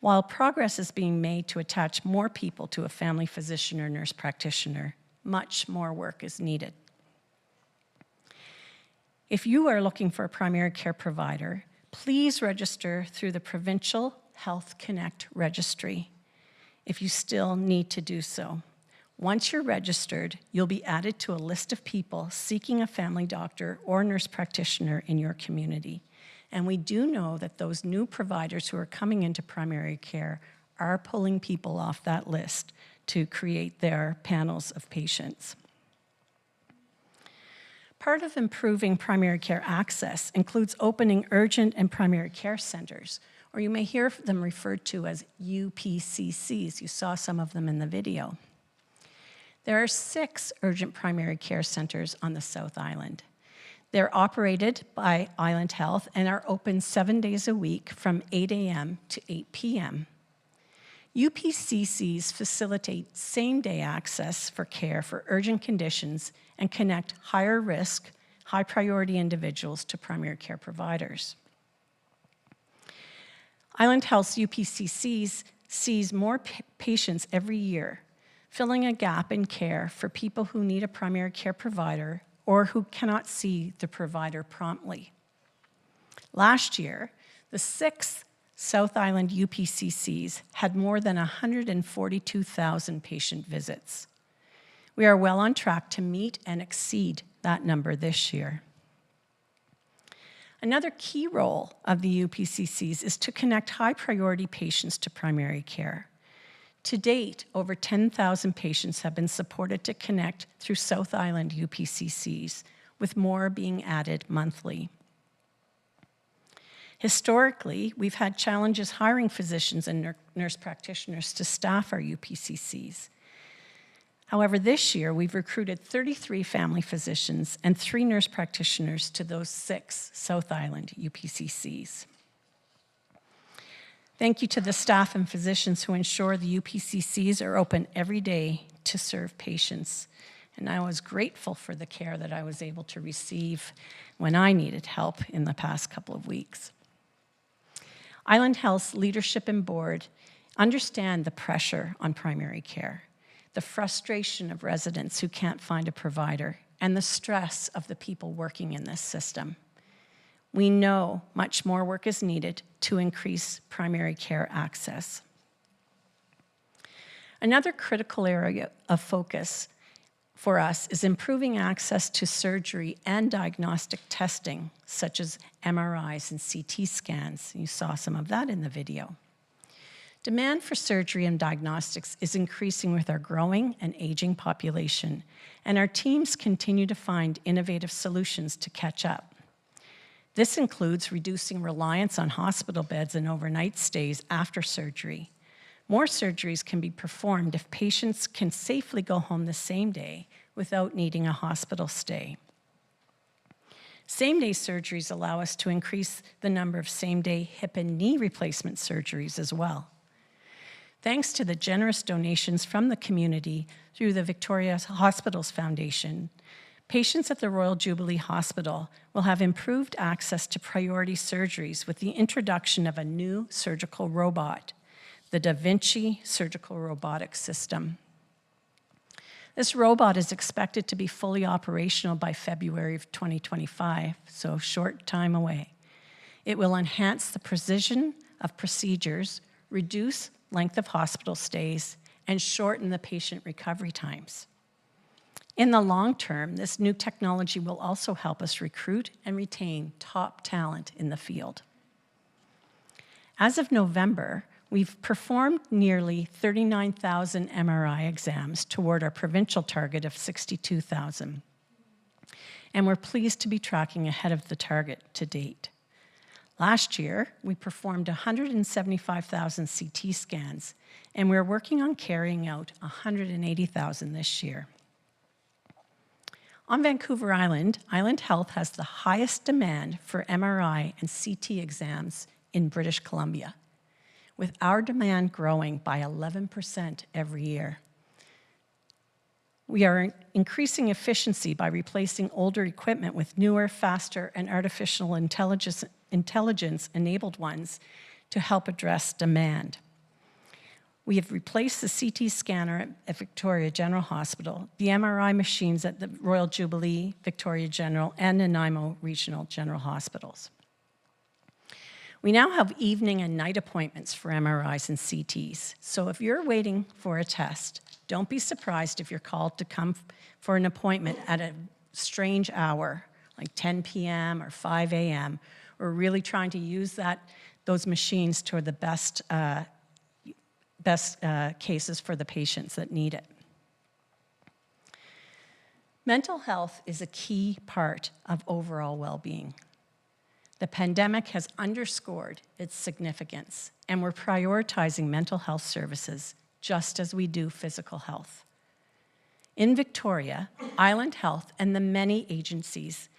While progress is being made to attach more people to a family physician or nurse practitioner, much more work is needed. If you are looking for a primary care provider, please register through the Provincial Health Connect Registry if you still need to do so. Once you're registered, you'll be added to a list of people seeking a family doctor or nurse practitioner in your community. And we do know that those new providers who are coming into primary care are pulling people off that list to create their panels of patients. Part of improving primary care access includes opening urgent and primary care centers, or you may hear them referred to as UPCCs. You saw some of them in the video. There are 6 urgent primary care centers on the South Island. They're operated by Island Health and are open 7 days a week from 8 a.m. to 8 p.m. UPCCs facilitate same-day access for care for urgent conditions and connect higher risk, high-priority individuals to primary care providers. Island Health's UPCCs sees more patients every year, filling a gap in care for people who need a primary care provider or who cannot see the provider promptly. Last year, the 6 South Island UPCCs had more than 142,000 patient visits. We are well on track to meet and exceed that number this year. Another key role of the UPCCs is to connect high-priority patients to primary care. To date, over 10,000 patients have been supported to connect through South Island UPCCs, with more being added monthly. Historically, we've had challenges hiring physicians and nurse practitioners to staff our UPCCs. However, this year, we've recruited 33 family physicians and 3 nurse practitioners to those 6 South Island UPCCs. Thank you to the staff and physicians who ensure the UPCCs are open every day to serve patients. And I was grateful for the care that I was able to receive when I needed help in the past couple of weeks. Island Health's leadership and board understand the pressure on primary care, the frustration of residents who can't find a provider, and the stress of the people working in this system. We know much more work is needed to increase primary care access. Another critical area of focus for us is improving access to surgery and diagnostic testing, such as MRIs and CT scans. You saw some of that in the video. Demand for surgery and diagnostics is increasing with our growing and aging population, and our teams continue to find innovative solutions to catch up. This includes reducing reliance on hospital beds and overnight stays after surgery. More surgeries can be performed if patients can safely go home the same day without needing a hospital stay. Same-day surgeries allow us to increase the number of same-day hip and knee replacement surgeries as well. Thanks to the generous donations from the community through the Victoria Hospitals Foundation, patients at the Royal Jubilee Hospital will have improved access to priority surgeries with the introduction of a new surgical robot, the Da Vinci Surgical Robotics System. This robot is expected to be fully operational by February of 2025, so a short time away. It will enhance the precision of procedures, reduce length of hospital stays, and shorten the patient recovery times. In the long term, this new technology will also help us recruit and retain top talent in the field. As of November, we've performed nearly 39,000 MRI exams toward our provincial target of 62,000. And we're pleased to be tracking ahead of the target to date. Last year, we performed 175,000 CT scans, and we're working on carrying out 180,000 this year. On Vancouver Island, Island Health has the highest demand for MRI and CT exams in British Columbia, with our demand growing by 11% every year. We are increasing efficiency by replacing older equipment with newer, faster, and artificial intelligence-enabled ones to help address demand. We have replaced the CT scanner at Victoria General Hospital, the MRI machines at the Royal Jubilee, Victoria General, and Nanaimo Regional General Hospitals. We now have evening and night appointments for MRIs and CTs. So if you're waiting for a test, don't be surprised if you're called to come for an appointment at a strange hour, like 10 p.m. or 5 a.m. We're really trying to use those machines toward the best cases for the patients that need it. Mental health is a key part of overall well-being. The pandemic has underscored its significance, and we're prioritizing mental health services just as we do physical health. In Victoria, Island Health and the many agencies,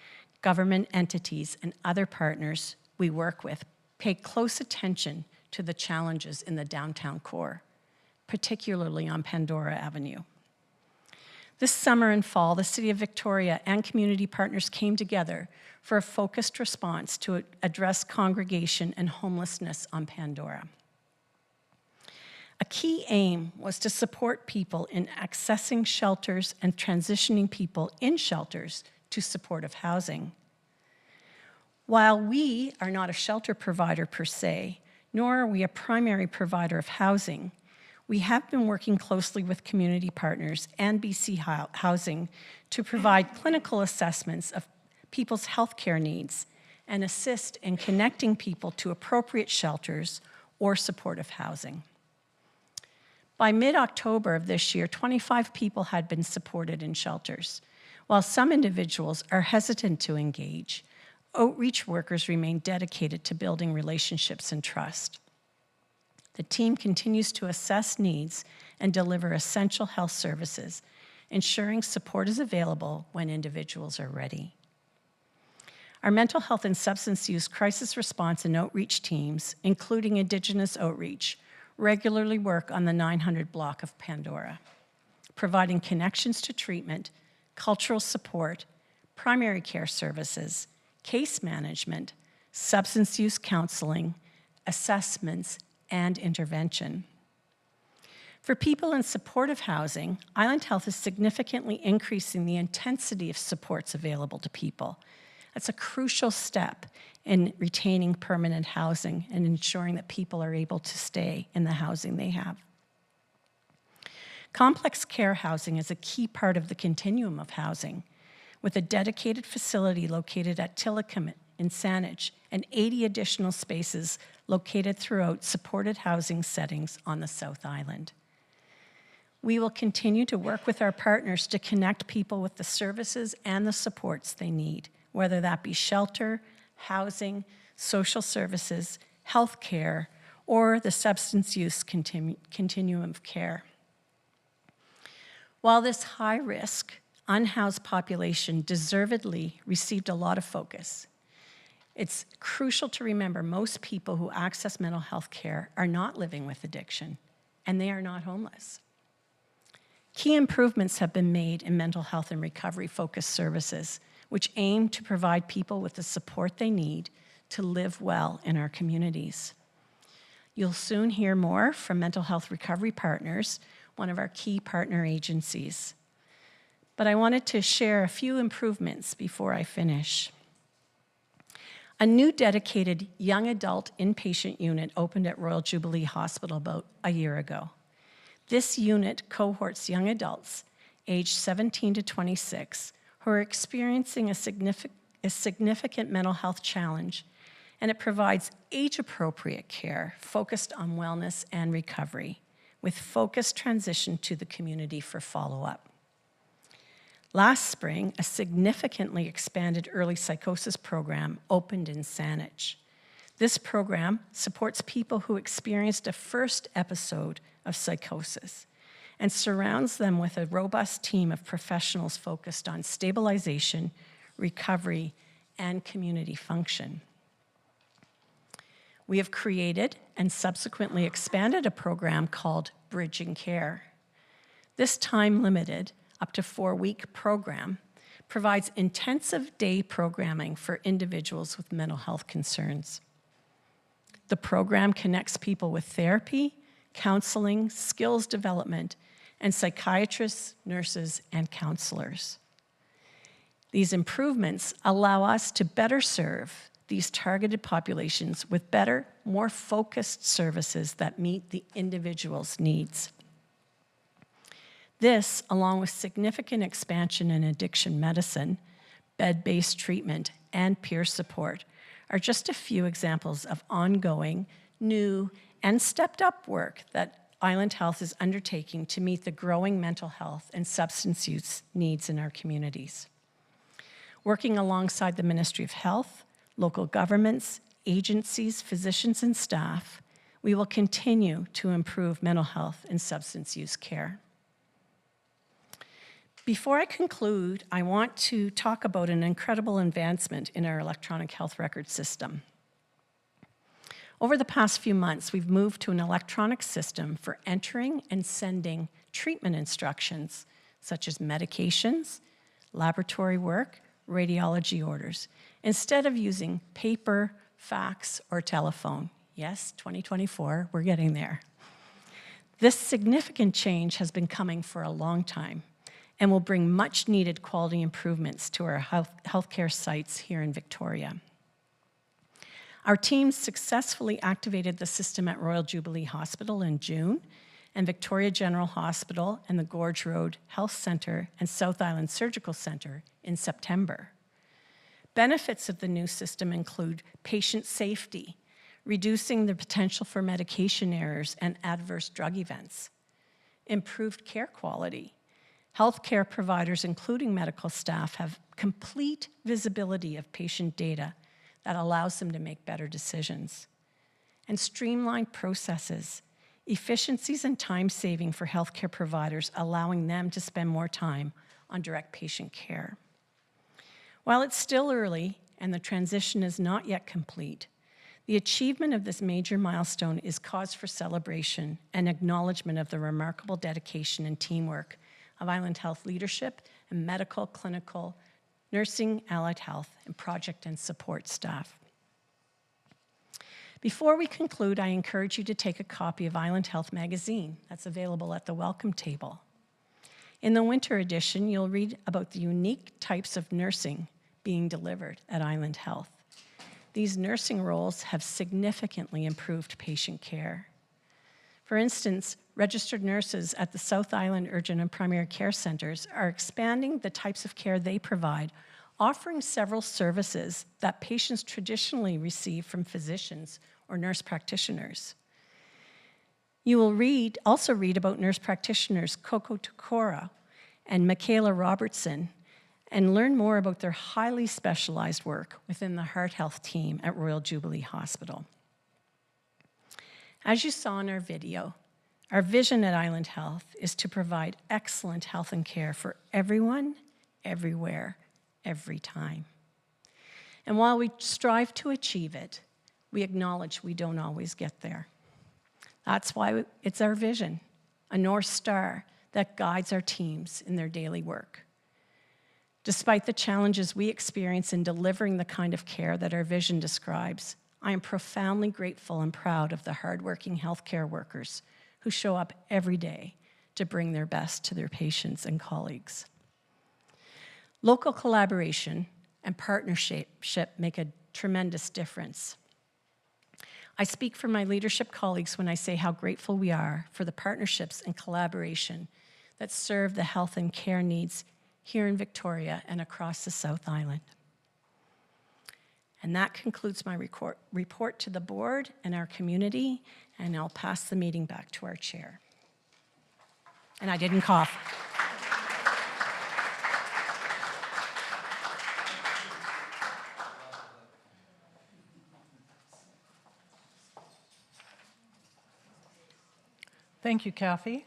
government entities, and other partners we work with pay close attention to the challenges in the downtown core, particularly on Pandora Avenue. This summer and fall, the City of Victoria and community partners came together for a focused response to address congregation and homelessness on Pandora. A key aim was to support people in accessing shelters and transitioning people in shelters to supportive housing. While we are not a shelter provider per se, nor are we a primary provider of housing, we have been working closely with community partners and BC Housing to provide clinical assessments of people's healthcare needs and assist in connecting people to appropriate shelters or supportive housing. By mid-October of this year, 25 people had been supported in shelters. While some individuals are hesitant to engage, outreach workers remain dedicated to building relationships and trust. The team continues to assess needs and deliver essential health services, ensuring support is available when individuals are ready. Our mental health and substance use crisis response and outreach teams, including Indigenous outreach, regularly work on the 900 block of Pandora, providing connections to treatment, cultural support, primary care services, case management, substance use counseling, assessments, and intervention. For people in supportive housing, Island Health is significantly increasing the intensity of supports available to people. That's a crucial step in retaining permanent housing and ensuring that people are able to stay in the housing they have. Complex care housing is a key part of the continuum of housing, with a dedicated facility located at Tillicum in Saanich and 80 additional spaces located throughout supported housing settings on the South Island. We will continue to work with our partners to connect people with the services and the supports they need, whether that be shelter, housing, social services, health care, or the substance use continuum of care. While this high-risk, unhoused population deservedly received a lot of focus, it's crucial to remember most people who access mental health care are not living with addiction, and they are not homeless. Key improvements have been made in mental health and recovery-focused services, which aim to provide people with the support they need to live well in our communities. You'll soon hear more from Mental Health Recovery Partners, one of our key partner agencies. But I wanted to share a few improvements before I finish. A new dedicated young adult inpatient unit opened at Royal Jubilee Hospital about a year ago. This unit cohorts young adults aged 17 to 26 who are experiencing a significant mental health challenge, and it provides age-appropriate care focused on wellness and recovery, with focused transition to the community for follow-up. Last spring, a significantly expanded early psychosis program opened in Saanich. This program supports people who experienced a first episode of psychosis and surrounds them with a robust team of professionals focused on stabilization, recovery, and community function. We have created and subsequently expanded a program called Bridging Care. This time-limited, up to 4-week program provides intensive day programming for individuals with mental health concerns. The program connects people with therapy, counseling, skills development, and psychiatrists, nurses, and counselors. These improvements allow us to better serve these targeted populations with better, more focused services that meet the individual's needs. This, along with significant expansion in addiction medicine, bed-based treatment, and peer support, are just a few examples of ongoing, new, and stepped-up work that Island Health is undertaking to meet the growing mental health and substance use needs in our communities. Working alongside the Ministry of Health, local governments, agencies, physicians, and staff, we will continue to improve mental health and substance use care. Before I conclude, I want to talk about an incredible advancement in our electronic health record system. Over the past few months, we've moved to an electronic system for entering and sending treatment instructions, such as medications, laboratory work, radiology orders, instead of using paper, fax, or telephone. Yes, 2024, we're getting there. This significant change has been coming for a long time and will bring much needed quality improvements to our healthcare sites here in Victoria. Our team successfully activated the system at Royal Jubilee Hospital in June, and Victoria General Hospital and the Gorge Road Health Centre and South Island Surgical Centre in September. Benefits of the new system include patient safety, reducing the potential for medication errors and adverse drug events, improved care quality. Healthcare providers, including medical staff, have complete visibility of patient data that allows them to make better decisions. And streamlined processes, efficiencies and time saving for healthcare providers, allowing them to spend more time on direct patient care. While it's still early and the transition is not yet complete, the achievement of this major milestone is cause for celebration and acknowledgement of the remarkable dedication and teamwork of Island Health leadership and medical, clinical, nursing, allied health, and project and support staff. Before we conclude, I encourage you to take a copy of Island Health magazine that's available at the welcome table. In the winter edition, you'll read about the unique types of nursing being delivered at Island Health. These nursing roles have significantly improved patient care. For instance, registered nurses at the South Island Urgent and Primary Care Centres are expanding the types of care they provide, offering several services that patients traditionally receive from physicians or nurse practitioners. You will also read about nurse practitioners Coco Tukora and Michaela Robertson, and learn more about their highly specialized work within the Heart Health team at Royal Jubilee Hospital. As you saw in our video, our vision at Island Health is to provide excellent health and care for everyone, everywhere, every time. And while we strive to achieve it, we acknowledge we don't always get there. That's why it's our vision, a North Star that guides our teams in their daily work. Despite the challenges we experience in delivering the kind of care that our vision describes, I am profoundly grateful and proud of the hardworking healthcare workers who show up every day to bring their best to their patients and colleagues. Local collaboration and partnership make a tremendous difference. I speak for my leadership colleagues when I say how grateful we are for the partnerships and collaboration that serve the health and care needs here in Victoria and across the South Island. And that concludes my report to the board and our community, and I'll pass the meeting back to our chair. And I didn't cough. Thank you, Kathy.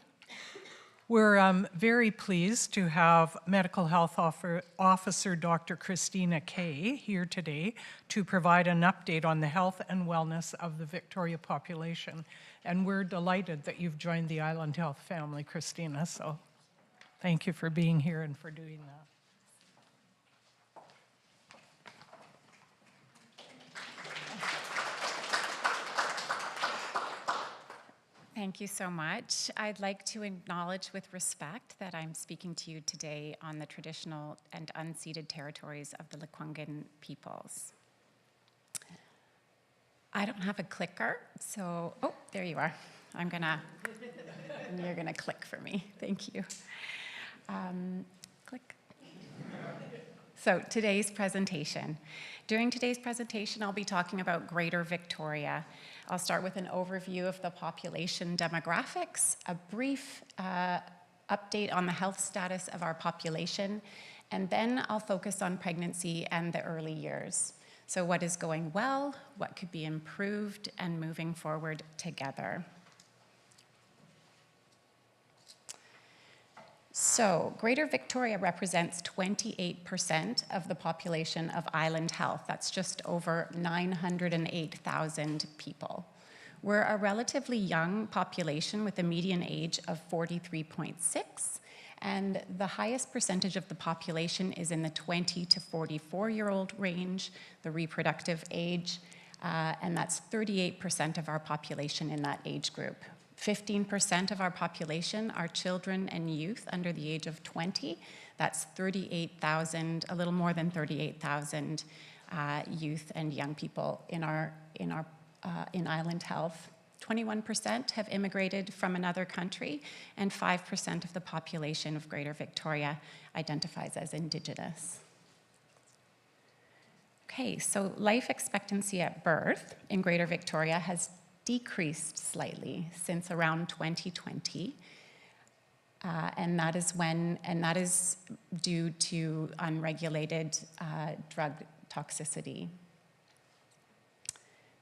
We're very pleased to have Medical Health Officer Dr. Christina Kay here today to provide an update on the health and wellness of the Victoria population. And we're delighted that you've joined the Island Health family, Christina. So thank you for being here and for doing that. Thank you so much. I'd like to acknowledge with respect that I'm speaking to you today on the traditional and unceded territories of the Lekwungen peoples. I don't have a clicker, so, oh, there you are. You're gonna click for me. Thank you. Click. So today's presentation. During today's presentation, I'll be talking about Greater Victoria. I'll start with an overview of the population demographics, a brief update on the health status of our population, and then I'll focus on pregnancy and the early years. So what is going well, what could be improved, and moving forward together. So, Greater Victoria represents 28% of the population of Island Health. That's just over 908,000 people. We're a relatively young population with a median age of 43.6, and the highest percentage of the population is in the 20 to 44-year-old range, the reproductive age, and that's 38% of our population in that age group. 15% of our population are children and youth under the age of 20. That's 38,000, a little more than 38,000 youth and young people in Island Health. 21% have immigrated from another country, and 5% of the population of Greater Victoria identifies as Indigenous. Okay, so life expectancy at birth in Greater Victoria has decreased slightly since around 2020, and that is due to unregulated drug toxicity.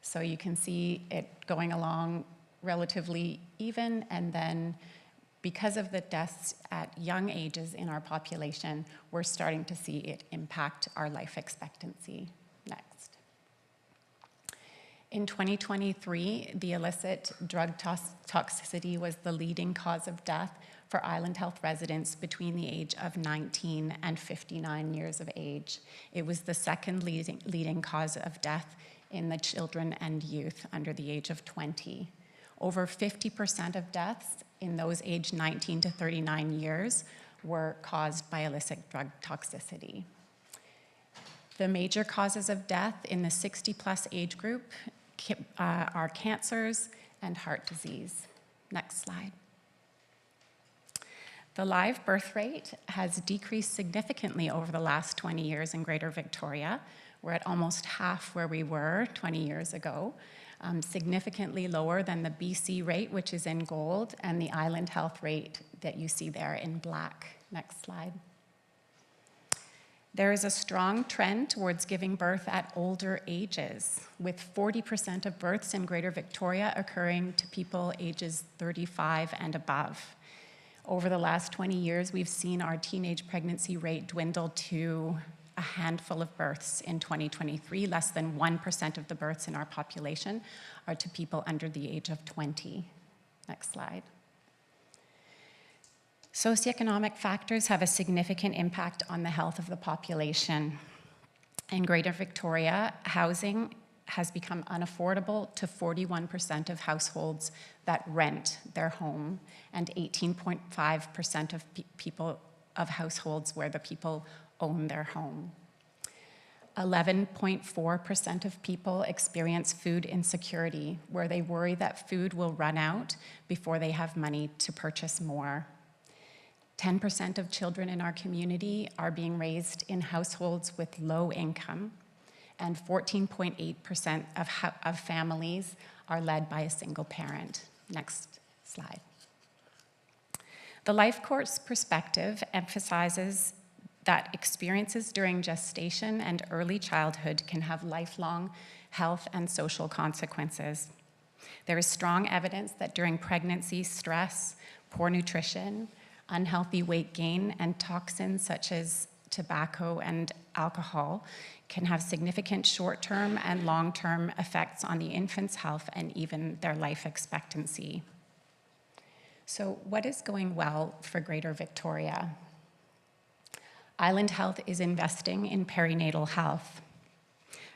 So you can see it going along relatively even, and then because of the deaths at young ages in our population, we're starting to see it impact our life expectancy. Next. In 2023, the illicit drug toxicity was the leading cause of death for Island Health residents between the age of 19 and 59 years of age. It was the second leading cause of death in the children and youth under the age of 20. Over 50% of deaths in those aged 19 to 39 years were caused by illicit drug toxicity. The major causes of death in the 60-plus age group are cancers and heart disease. Next slide. The live birth rate has decreased significantly over the last 20 years in Greater Victoria. We're at almost half where we were 20 years ago, significantly lower than the BC rate, which is in gold, and the Island Health rate that you see there in black. Next slide. There is a strong trend towards giving birth at older ages, with 40% of births in Greater Victoria occurring to people ages 35 and above. Over the last 20 years, we've seen our teenage pregnancy rate dwindle to a handful of births in 2023. Less than 1% of the births in our population are to people under the age of 20. Next slide. Socioeconomic factors have a significant impact on the health of the population. In Greater Victoria, housing has become unaffordable to 41% of households that rent their home, and 18.5% of households where the people own their home. 11.4% of people experience food insecurity, where they worry that food will run out before they have money to purchase more. 10% of children in our community are being raised in households with low income, and 14.8% of families are led by a single parent. Next slide. The life course perspective emphasizes that experiences during gestation and early childhood can have lifelong health and social consequences. There is strong evidence that during pregnancy, stress, poor nutrition, unhealthy weight gain, and toxins such as tobacco and alcohol can have significant short-term and long-term effects on the infant's health and even their life expectancy. So what is going well for Greater Victoria? Island Health is investing in perinatal health.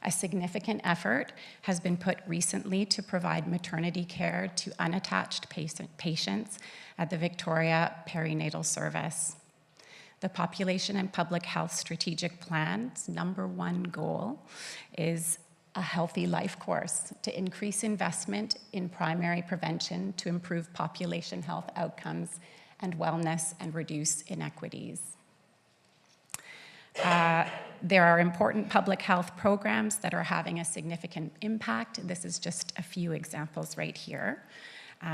A significant effort has been put recently to provide maternity care to unattached patients at the Victoria Perinatal Service. The Population and Public Health Strategic Plan's #1 goal is a healthy life course to increase investment in primary prevention to improve population health outcomes and wellness and reduce inequities. There are important public health programs that are having a significant impact. This is just a few examples right here.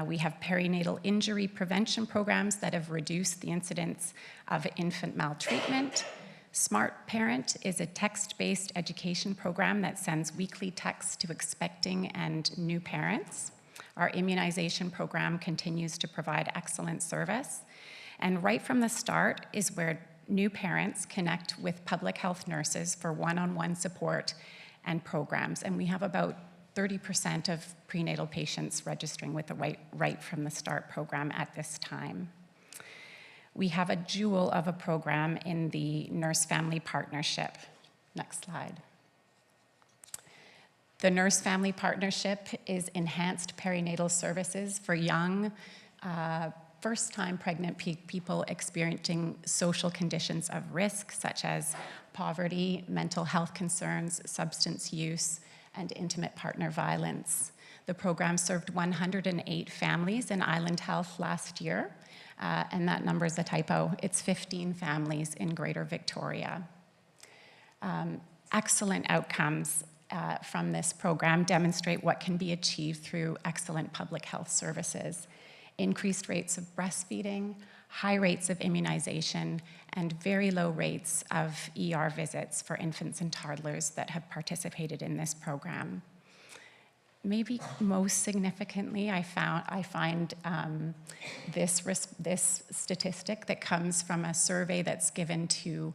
We have perinatal injury prevention programs that have reduced the incidence of infant maltreatment. Smart Parent is a text-based education program that sends weekly texts to expecting and new parents. Our immunization program continues to provide excellent service. And right from the start is where new parents connect with public health nurses for one-on-one support and programs. And we have about 30% of prenatal patients registering with the Right from the Start program at this time. We have a jewel of a program in the Nurse-Family Partnership. Next slide. The Nurse-Family Partnership is enhanced perinatal services for young, first-time pregnant people experiencing social conditions of risk, such as poverty, mental health concerns, substance use, and intimate partner violence. The program served 108 families in Island Health last year, and that number is a typo. It's 15 families in Greater Victoria. Excellent outcomes from this program demonstrate what can be achieved through excellent public health services. Increased rates of breastfeeding, high rates of immunization, and very low rates of ER visits for infants and toddlers that have participated in this program. Maybe most significantly, I find this statistic that comes from a survey that's given to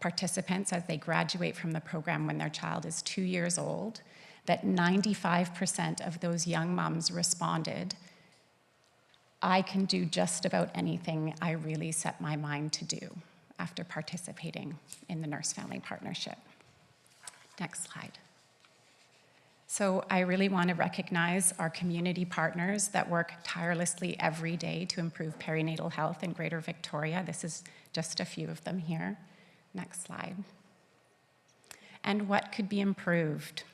participants as they graduate from the program when their child is 2 years old, that 95% of those young moms responded, "I can do just about anything I really set my mind to do," after participating in the Nurse-Family Partnership. Next slide. So I really want to recognize our community partners that work tirelessly every day to improve perinatal health in Greater Victoria. This is just a few of them here. Next slide. And what could be improved?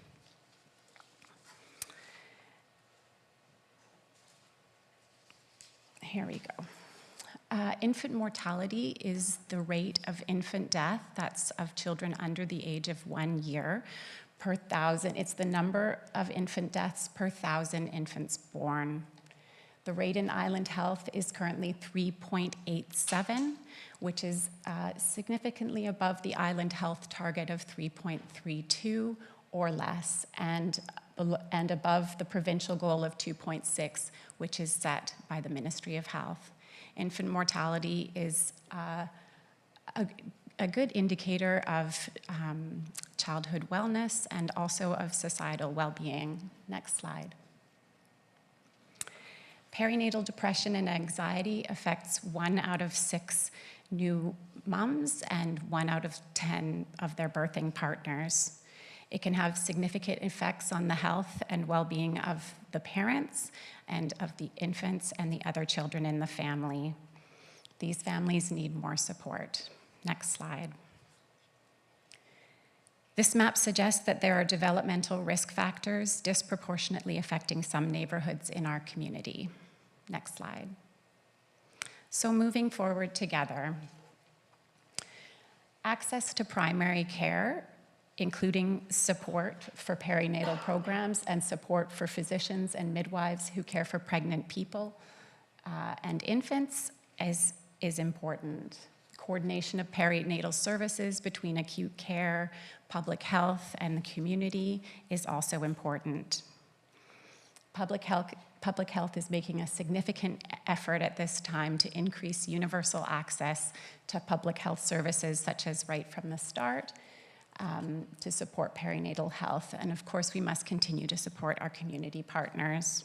Here we go. Infant mortality is the rate of infant death, that's of children under the age of 1 year, per 1,000. It's the number of infant deaths per 1,000 infants born. The rate in Island Health is currently 3.87, which is significantly above the Island Health target of 3.32 or less, and above the provincial goal of 2.6, which is set by the Ministry of Health. Infant mortality is a good indicator of childhood wellness and also of societal well-being. Next slide. Perinatal depression and anxiety affects 1 out of 6 new moms and 1 out of 10 of their birthing partners. It can have significant effects on the health and well-being of the parents and of the infants and the other children in the family. These families need more support. Next slide. This map suggests that there are developmental risk factors disproportionately affecting some neighborhoods in our community. Next slide. So moving forward together, access to primary care, including support for perinatal programs and support for physicians and midwives who care for pregnant people and infants is important. Coordination of perinatal services between acute care, public health, and the community is also important. Public health is making a significant effort at this time to increase universal access to public health services such as Right from the Start, to support perinatal health. And of course, we must continue to support our community partners.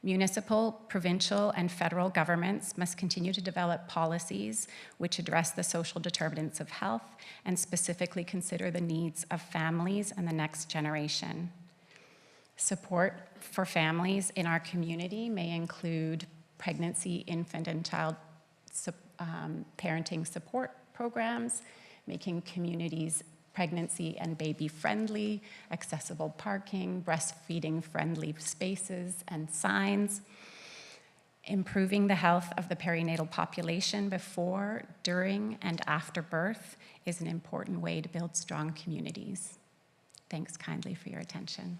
Municipal, provincial, and federal governments must continue to develop policies which address the social determinants of health and specifically consider the needs of families and the next generation. Support for families in our community may include pregnancy, infant, and child parenting support programs, making communities pregnancy and baby friendly, accessible parking, breastfeeding friendly spaces and signs, improving the health of the perinatal population before, during, and after birth is an important way to build strong communities. Thanks kindly for your attention.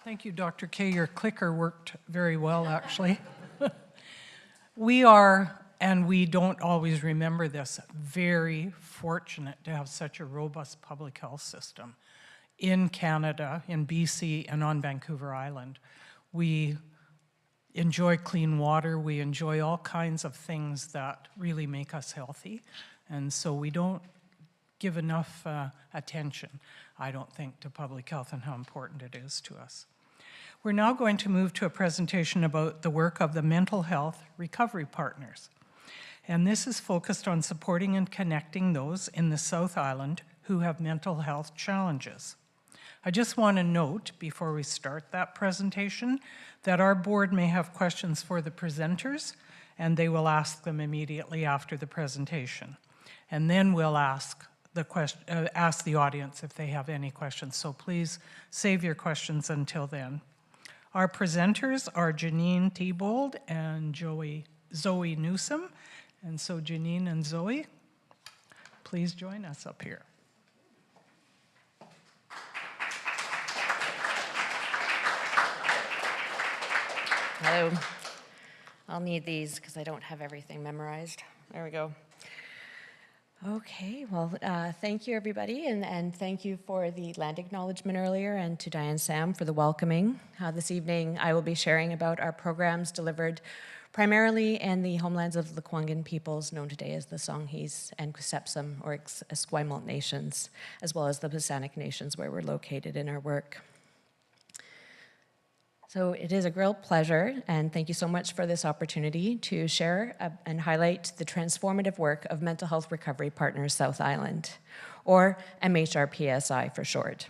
Thank you, Dr. Kay. Your clicker worked very well, actually. We are, and we don't always remember this, very fortunate to have such a robust public health system in Canada, in BC, and on Vancouver Island. We enjoy clean water. We enjoy all kinds of things that really make us healthy. And so we don't give enough attention, I don't think, to public health and how important it is to us. We're now going to move to a presentation about the work of the Mental Health Recovery Partners. And this is focused on supporting and connecting those in the South Island who have mental health challenges. I just want to note before we start that presentation that our board may have questions for the presenters, and they will ask them immediately after the presentation. And then we'll ask the audience if they have any questions. So please save your questions until then. Our presenters are Janine Thibault and Zoe Newsom. And so Janine and Zoe, please join us up here. Hello. I'll need these because I don't have everything memorized. There we go. Okay, well, thank you, everybody, and thank you for the land acknowledgement earlier, and to Diane Sam for the welcoming. This evening, I will be sharing about our programs delivered primarily in the homelands of the Lekwungen peoples, known today as the Songhees and Kusepsum, or Esquimalt nations, as well as the Pisanic nations where we're located in our work. So it is a real pleasure, and thank you so much for this opportunity to share and highlight the transformative work of Mental Health Recovery Partners South Island, or MHRPSI for short.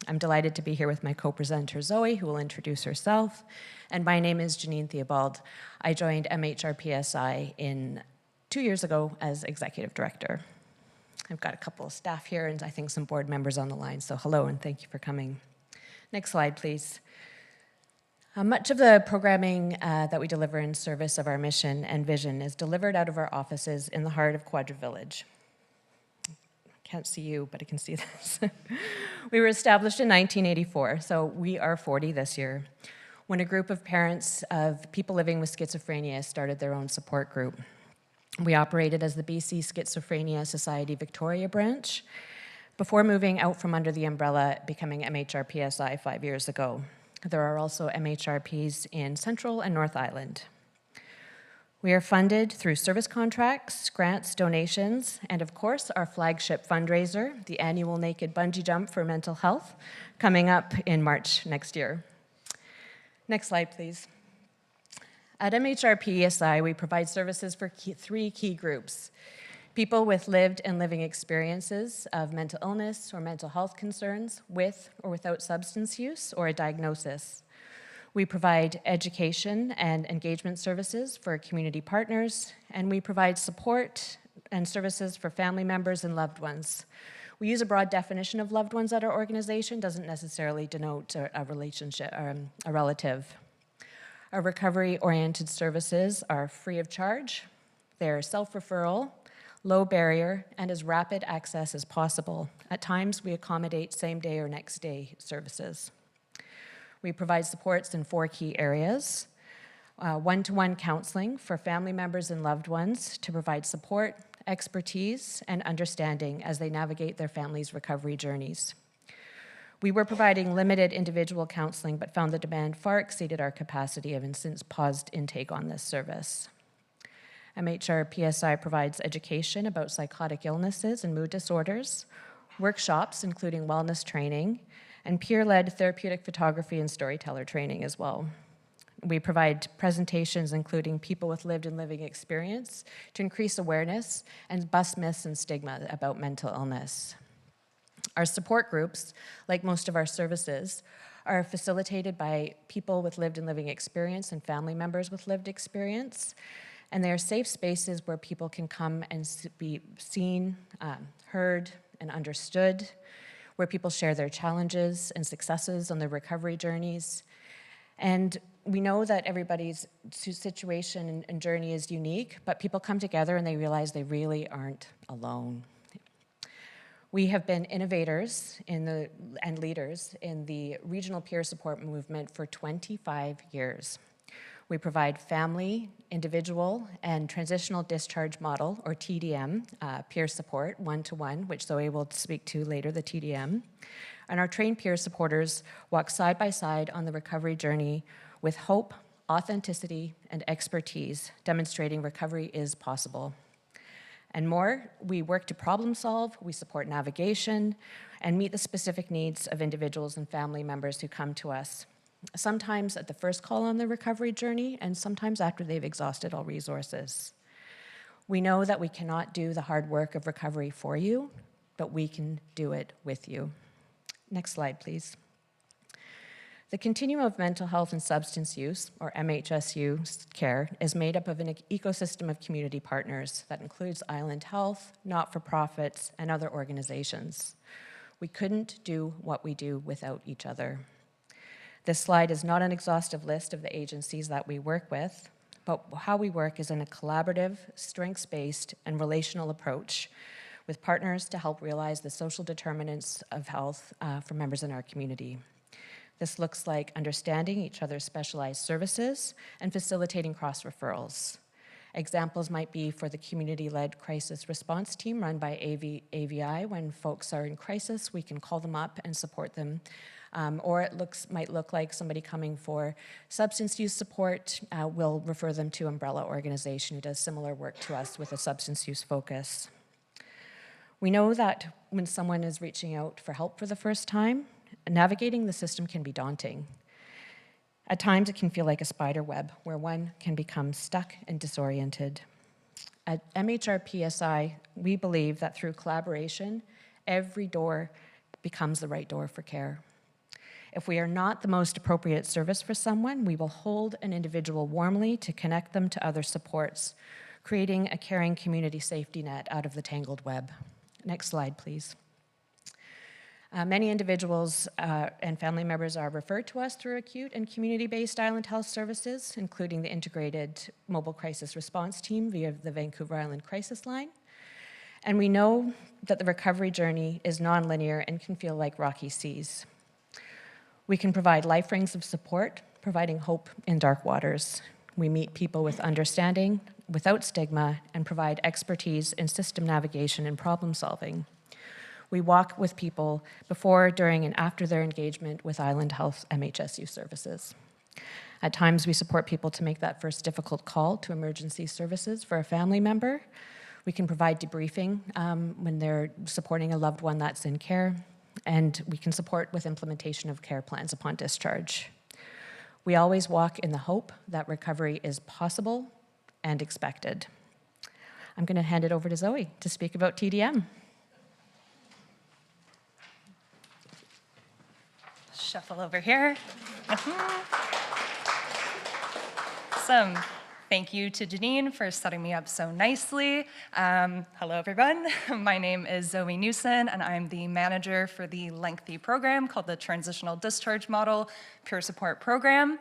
I'm delighted to be here with my co-presenter Zoe, who will introduce herself, and my name is Janine Theobald. I joined MHRPSI 2 years ago as Executive Director. I've got a couple of staff here and I think some board members on the line, so hello and thank you for coming. Next slide, please. Much of the programming that we deliver in service of our mission and vision is delivered out of our offices in the heart of Quadra Village. Can't see you, but I can see this. We were established in 1984, so we are 40 this year, when a group of parents of people living with schizophrenia started their own support group. We operated as the BC Schizophrenia Society Victoria branch before moving out from under the umbrella, becoming MHRPSI 5 years ago. There are also MHRPs in Central and North Island. We are funded through service contracts, grants, donations, and of course, our flagship fundraiser, the annual Naked Bungee Jump for Mental Health, coming up in March next year. Next slide, please. At MHRPSI, we provide services for three key groups: people with lived and living experiences of mental illness or mental health concerns with or without substance use or a diagnosis. We provide education and engagement services for community partners, and we provide support and services for family members and loved ones. We use a broad definition of loved ones at our organization, doesn't necessarily denote a relationship or a relative. Our recovery-oriented services are free of charge. They're self-referral, low barrier, and as rapid access as possible. At times, we accommodate same-day or next-day services. We provide supports in 4 key areas: one-to-one counseling for family members and loved ones to provide support, expertise, and understanding as they navigate their family's recovery journeys. We were providing limited individual counseling, but found the demand far exceeded our capacity and have since paused intake on this service. MHR-PSI provides education about psychotic illnesses and mood disorders, workshops including wellness training, and peer-led therapeutic photography and storyteller training as well. We provide presentations including people with lived and living experience to increase awareness and bust myths and stigma about mental illness. Our support groups, like most of our services, are facilitated by people with lived and living experience and family members with lived experience, and they are safe spaces where people can come and be seen, heard, and understood, where people share their challenges and successes on their recovery journeys. And we know that everybody's situation and journey is unique, but people come together and they realize they really aren't alone. We have been innovators and leaders in the regional peer support movement for 25 years. We provide family, individual, and transitional discharge model, or TDM, peer support, one-to-one, which Zoe will speak to later, the TDM. And our trained peer supporters walk side by side on the recovery journey with hope, authenticity, and expertise, demonstrating recovery is possible. And more, we work to problem solve, we support navigation, and meet the specific needs of individuals and family members who come to us, sometimes at the first call on the recovery journey, and sometimes after they've exhausted all resources. We know that we cannot do the hard work of recovery for you, but we can do it with you. Next slide, please. The continuum of mental health and substance use, or MHSU care, is made up of an ecosystem of community partners that includes Island Health, not-for-profits, and other organizations. We couldn't do what we do without each other. This slide is not an exhaustive list of the agencies that we work with, but how we work is in a collaborative, strengths-based, and relational approach with partners to help realize the social determinants of health for members in our community. This looks like understanding each other's specialized services and facilitating cross-referrals. Examples might be for the community-led crisis response team run by AVI. When folks are in crisis, we can call them up and support them. Or it might look like somebody coming for substance use support. We'll refer them to Umbrella organization who does similar work to us with a substance use focus. We know that when someone is reaching out for help for the first time, navigating the system can be daunting. At times, it can feel like a spider web where one can become stuck and disoriented. At MHR-PSI, we believe that through collaboration, every door becomes the right door for care. If we are not the most appropriate service for someone, we will hold an individual warmly to connect them to other supports, creating a caring community safety net out of the tangled web. Next slide, please. Many individuals and family members are referred to us through acute and community-based Island Health services, including the integrated mobile crisis response team via the Vancouver Island Crisis Line. And we know that the recovery journey is nonlinear and can feel like rocky seas. We can provide life rings of support, providing hope in dark waters. We meet people with understanding, without stigma, and provide expertise in system navigation and problem solving. We walk with people before, during, and after their engagement with Island Health MHSU services. At times, we support people to make that first difficult call to emergency services for a family member. We can provide debriefing when they're supporting a loved one that's in care, and we can support with implementation of care plans upon discharge. We always walk in the hope that recovery is possible and expected. I'm going to hand it over to Zoe to speak about TDM. Shuffle over here. Awesome. Thank you to Janine for setting me up so nicely. Hello, everyone. My name is Zoe Newson, and I'm the manager for the lengthy program called the Transitional Discharge Model Peer Support Program.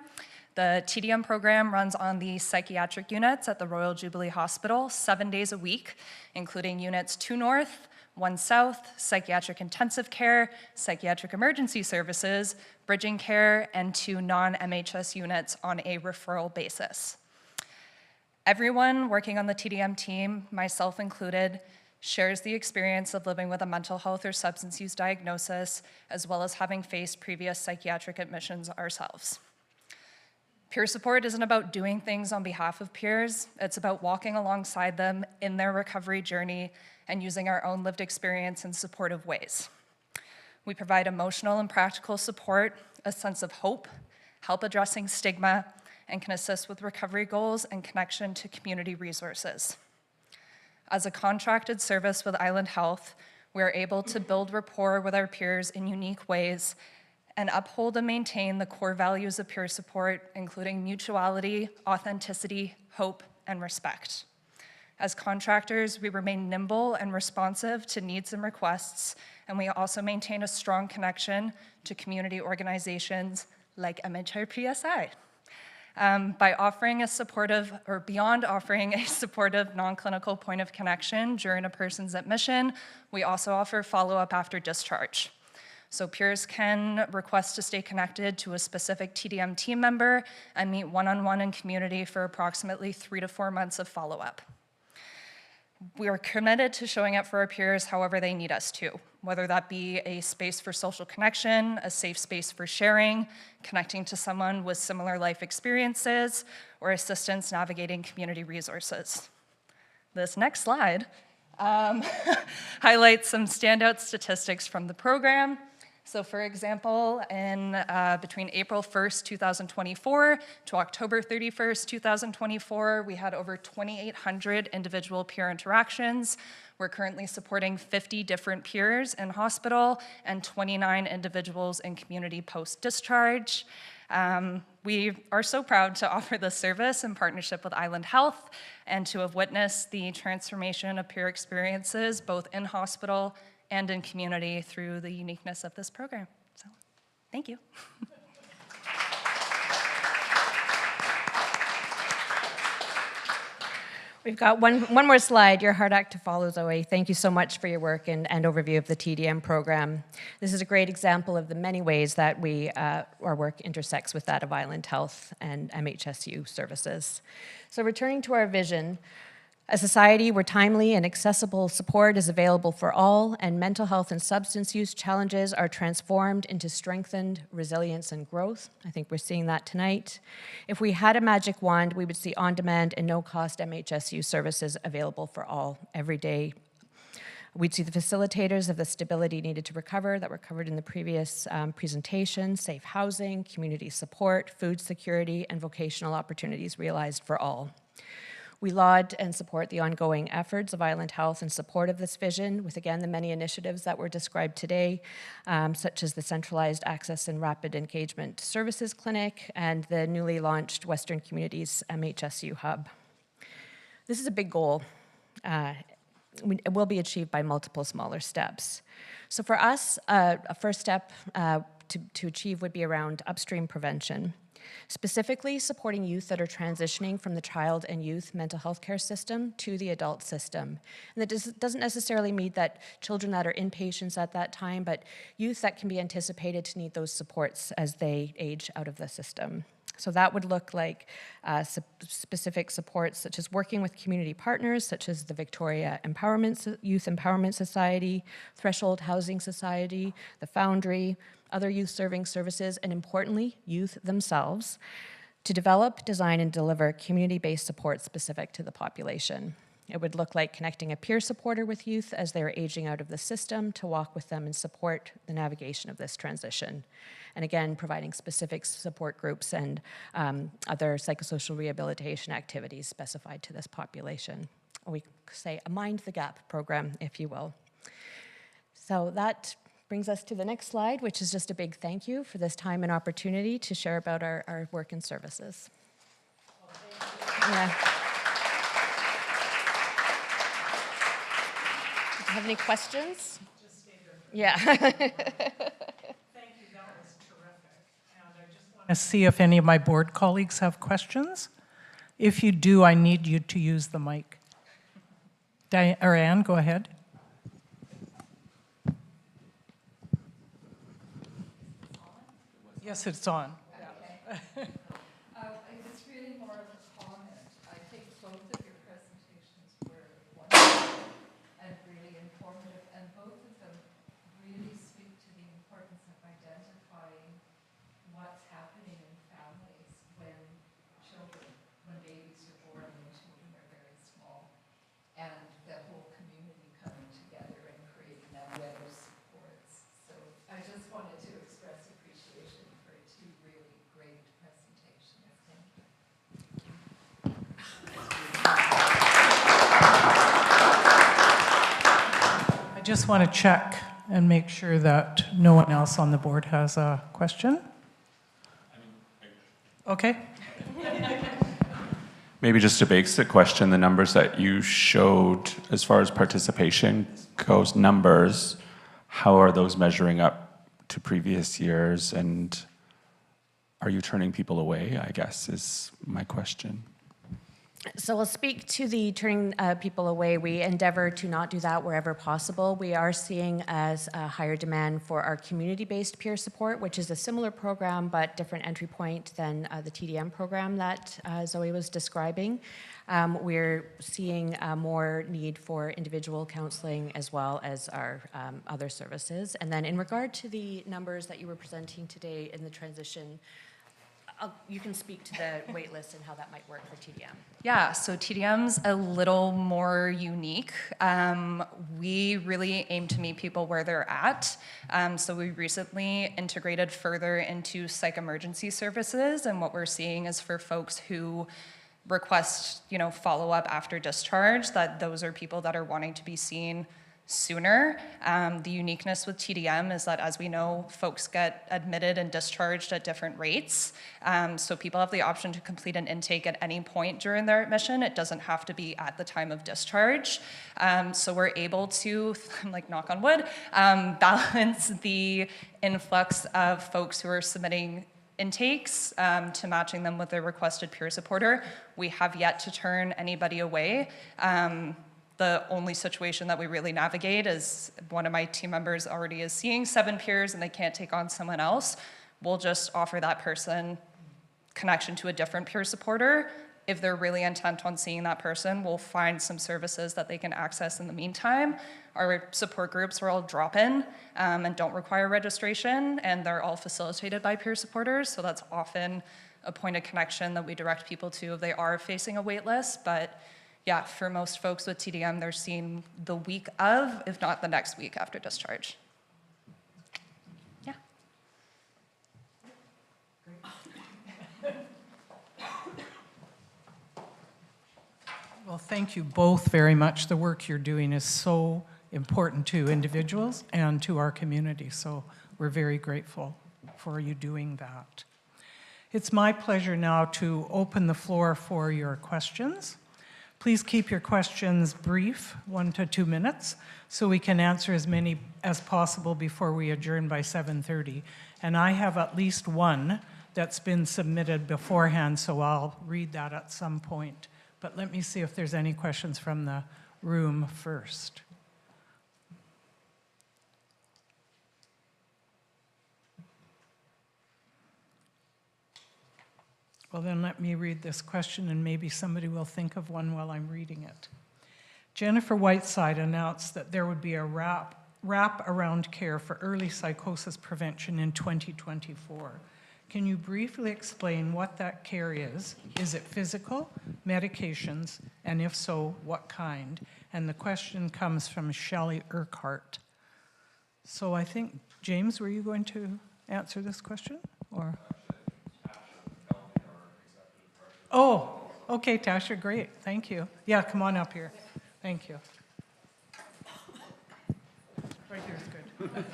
The TDM program runs on the psychiatric units at the Royal Jubilee Hospital 7 days a week, including units 2 North, 1 South, psychiatric intensive care, psychiatric emergency services, bridging care, and 2 non-MHS units on a referral basis. Everyone working on the TDM team, myself included, shares the experience of living with a mental health or substance use diagnosis, as well as having faced previous psychiatric admissions ourselves. Peer support isn't about doing things on behalf of peers. It's about walking alongside them in their recovery journey and using our own lived experience in supportive ways. We provide emotional and practical support, a sense of hope, help addressing stigma, and can assist with recovery goals and connection to community resources. As a contracted service with Island Health, we are able to build rapport with our peers in unique ways and uphold and maintain the core values of peer support, including mutuality, authenticity, hope, and respect. As contractors, we remain nimble and responsive to needs and requests, and we also maintain a strong connection to community organizations like MHRPSI. By offering a supportive, or beyond offering a supportive non-clinical point of connection during a person's admission, we also offer follow-up after discharge. So peers can request to stay connected to a specific TDM team member and meet one-on-one in community for approximately 3 to 4 months of follow-up. We are committed to showing up for our peers however they need us to, whether that be a space for social connection, a safe space for sharing, connecting to someone with similar life experiences, or assistance navigating community resources. This next slide highlights some standout statistics from the program. So for example, between April 1st, 2024 to October 31st, 2024, we had over 2,800 individual peer interactions. We're currently supporting 50 different peers in hospital and 29 individuals in community post-discharge. We are so proud to offer this service in partnership with Island Health and to have witnessed the transformation of peer experiences both in hospital and in community through the uniqueness of this program. So, thank you. We've got one more slide, your hard act to follow, Zoe. Thank you so much for your work and overview of the TDM program. This is a great example of the many ways that our work intersects with that of Island Health and MHSU services. So returning to our vision, a society where timely and accessible support is available for all and mental health and substance use challenges are transformed into strengthened resilience and growth. I think we're seeing that tonight. If we had a magic wand, we would see on-demand and no-cost MHSU services available for all every day. We'd see the facilitators of the stability needed to recover that were covered in the previous presentation, safe housing, community support, food security, and vocational opportunities realized for all. We laud and support the ongoing efforts of Island Health in support of this vision with, again, the many initiatives that were described today, such as the Centralized Access and Rapid Engagement Services Clinic and the newly launched Western Communities MHSU Hub. This is a big goal. It will be achieved by multiple smaller steps. So for us, a first step to achieve would be around upstream prevention. Specifically supporting youth that are transitioning from the child and youth mental health care system to the adult system. And that doesn't necessarily mean that children that are inpatients at that time, but youth that can be anticipated to need those supports as they age out of the system. So that would look like specific supports such as working with community partners such as the Victoria Youth Empowerment Society, Threshold Housing Society, the Foundry, other youth-serving services, and importantly, youth themselves, to develop, design, and deliver community-based support specific to the population. It would look like connecting a peer supporter with youth as they're aging out of the system to walk with them and support the navigation of this transition. And again, providing specific support groups and other psychosocial rehabilitation activities specified to this population. We say a Mind the Gap program, if you will. So that brings us to the next slide, which is just a big thank you for this time and opportunity to share about our work and services. Yeah. Do you have any questions? Yeah. Thank you, that was terrific. And I just want to see if any of my board colleagues have questions. If you do, I need you to use the mic. Anne, go ahead. Yes, it's on. It's really more of a comment. I think both of your presentations were wonderful and really informative, and both of them really speak to the importance of identifying what's happening in families when just want to check and make sure that no one else on the board has a question. Okay. Maybe just a basic question, the numbers that you showed as far as participation goes, numbers, how are those measuring up to previous years, and are you turning people away, I guess, is my question. So I'll speak to the turning people away. We endeavor to not do that wherever possible. We are seeing as a higher demand for our community-based peer support, which is a similar program but different entry point than the TDM program that Zoe was describing. We're seeing more need for individual counseling as well as our other services. And then in regard to the numbers that you were presenting today in the transition, you can speak to the wait list and how that might work for TDM. Yeah, so TDM's a little more unique. We really aim to meet people where they're at. So we recently integrated further into psych emergency services, and what we're seeing is for folks who request, follow-up after discharge, that those are people that are wanting to be seen sooner. The uniqueness with TDM is that, as we know, folks get admitted and discharged at different rates. So people have the option to complete an intake at any point during their admission. It doesn't have to be at the time of discharge. So we're able to, knock on wood, balance the influx of folks who are submitting intakes to matching them with their requested peer supporter. We have yet to turn anybody away. The only situation that we really navigate is one of my team members already is seeing 7 peers and they can't take on someone else. We'll just offer that person connection to a different peer supporter. If they're really intent on seeing that person, we'll find some services that they can access in the meantime. Our support groups are all drop-in and don't require registration, and they're all facilitated by peer supporters, so that's often a point of connection that we direct people to if they are facing a wait list. But yeah, for most folks with TDM, they're seen the week of, if not the next week after discharge. Yeah. Well, thank you both very much. The work you're doing is so important to individuals and to our community, so we're very grateful for you doing that. It's my pleasure now to open the floor for your questions. Please keep your questions brief, 1 to 2 minutes, so we can answer as many as possible before we adjourn by 7:30. And I have at least one that's been submitted beforehand, so I'll read that at some point. But let me see if there's any questions from the room first. Well, then let me read this question, and maybe somebody will think of one while I'm reading it. Jennifer Whiteside announced that there would be a wrap-around care for early psychosis prevention in 2024. Can you briefly explain what that care is? Is it physical, medications, and if so, what kind? And the question comes from Shelley Urquhart. So I think, James, were you going to answer this question? Or? Oh, okay, Tasha, great, thank you. Yeah, come on up here. Thank you. Right here is good.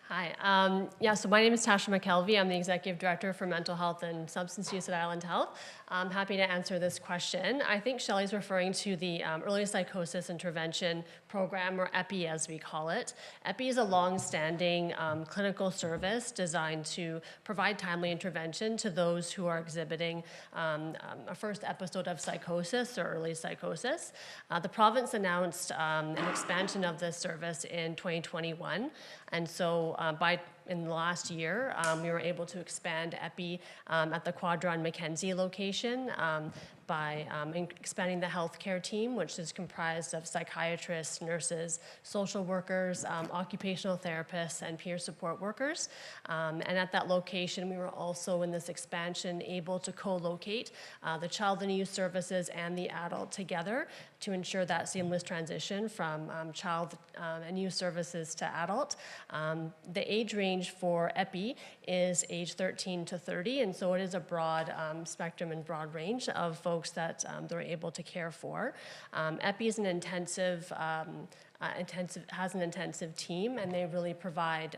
Hi, so my name is Tasha McKelvey. I'm the Executive Director for Mental Health and Substance Use at Island Health. I'm happy to answer this question. I think Shelley's referring to the Early Psychosis Intervention Program, or EPI as we call it. EPI is a long-standing clinical service designed to provide timely intervention to those who are exhibiting a first episode of psychosis or early psychosis. The province announced an expansion of this service in 2021, and so in the last year, we were able to expand EPI at the Quadra and Mackenzie location by expanding the healthcare team, which is comprised of psychiatrists, nurses, social workers, occupational therapists, and peer support workers. And at that location, we were also, in this expansion, able to co-locate the child and youth services and the adult together to ensure that seamless transition from child and youth services to adult. The age range for EPI is age 13 to 30, and so it is a broad spectrum and broad range of folks folks that they're able to care for. EPI is an intensive has an intensive team, and they really provide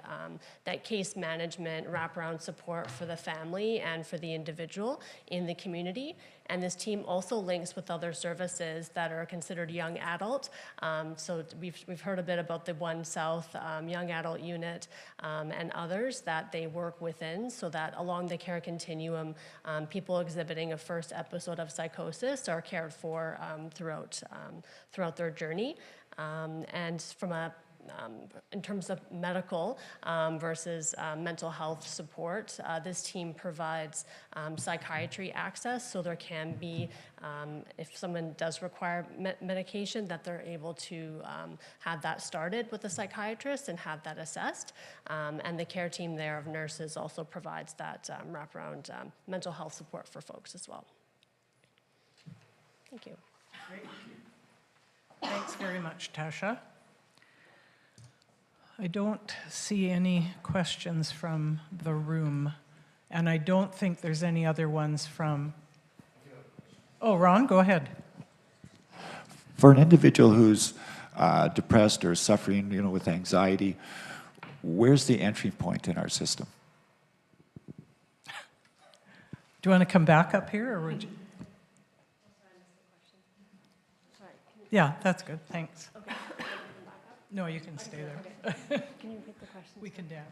that case management, wraparound support for the family and for the individual in the community. And this team also links with other services that are considered young adult. So we've heard a bit about the One South Young Adult Unit and others that they work within, so that along the care continuum, people exhibiting a first episode of psychosis are cared for throughout their journey. And from in terms of medical versus mental health support, this team provides psychiatry access, so there can be, if someone does require medication, that they're able to have that started with a psychiatrist and have that assessed. And the care team there of nurses also provides that wraparound mental health support for folks as well. Thank you. Great. Thanks very much, Tasha. I don't see any questions from the room, and I don't think there's any other ones from... Oh, Ron, go ahead. For an individual who's depressed or suffering, with anxiety, where's the entry point in our system? Do you want to come back up here, or would you... Yeah, that's good, thanks. Okay. No, you can stay there. Can you repeat the question? We can dance.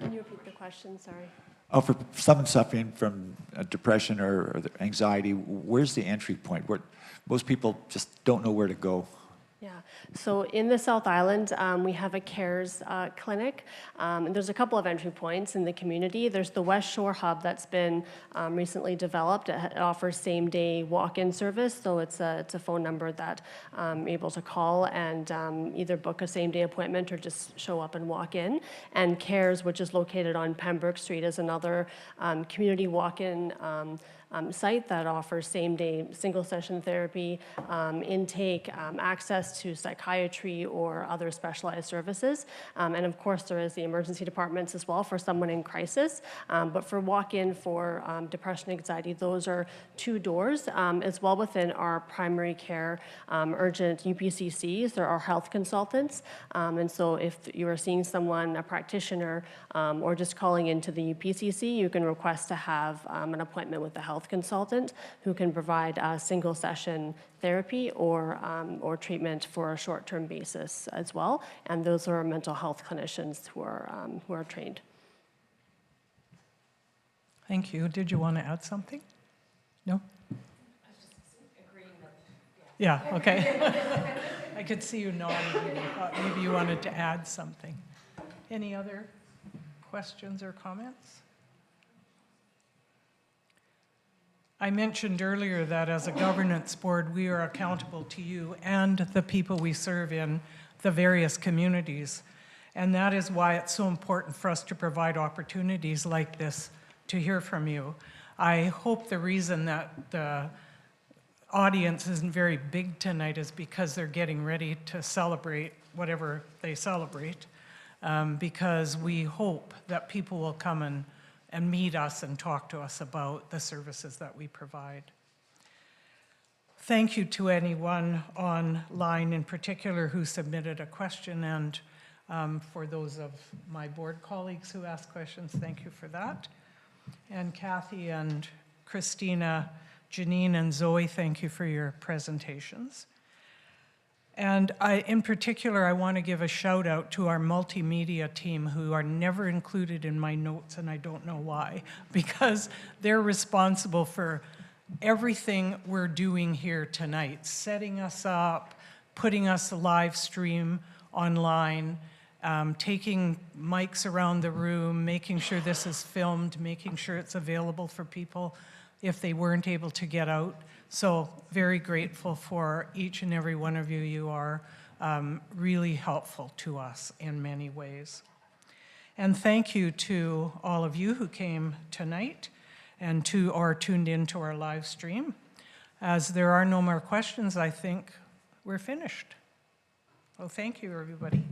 Can you repeat the question? Sorry. Oh, for someone suffering from depression or anxiety, where's the entry point? Where most people just don't know where to go. Yeah, so in the South Island, we have a CARES clinic, and there's a couple of entry points in the community. There's the West Shore Hub that's been recently developed. It offers same-day walk-in service, so it's a phone number that you're able to call and either book a same-day appointment or just show up and walk in. And CARES, which is located on Pembroke Street, is another community walk-in site that offers same-day single-session therapy, intake, access to psychiatry or other specialized services. And of course, there is the emergency departments as well for someone in crisis. But for walk-in for depression, anxiety, those are 2 doors. As well within our primary care urgent UPCCs, there are health consultants. And so if you are seeing someone, a practitioner, or just calling into the UPCC, you can request to have an appointment with the health consultant who can provide single session therapy or treatment for a short-term basis as well. And those are mental health clinicians who are trained. Thank you. Did you want to add something? No? I was just agreeing with, yeah, okay. I could see you nodding. I thought maybe you wanted to add something. Any other questions or comments? I mentioned earlier that as a governance board, we are accountable to you and the people we serve in the various communities. And that is why it's so important for us to provide opportunities like this to hear from you. I hope the reason that the audience isn't very big tonight is because they're getting ready to celebrate whatever they celebrate, because we hope that people will come and meet us and talk to us about the services that we provide. Thank you to anyone online in particular who submitted a question, and for those of my board colleagues who asked questions, thank you for that. And Kathy and Christina, Janine and Zoe, thank you for your presentations. And in particular, I want to give a shout out to our multimedia team who are never included in my notes, and I don't know why, because they're responsible for everything we're doing here tonight, setting us up, putting us live stream online, taking mics around the room, making sure this is filmed, making sure it's available for people if they weren't able to get out. So very grateful for each and every one of you. You are really helpful to us in many ways. And thank you to all of you who came tonight and or tuned into our live stream. As there are no more questions, I think we're finished. Well, thank you, everybody.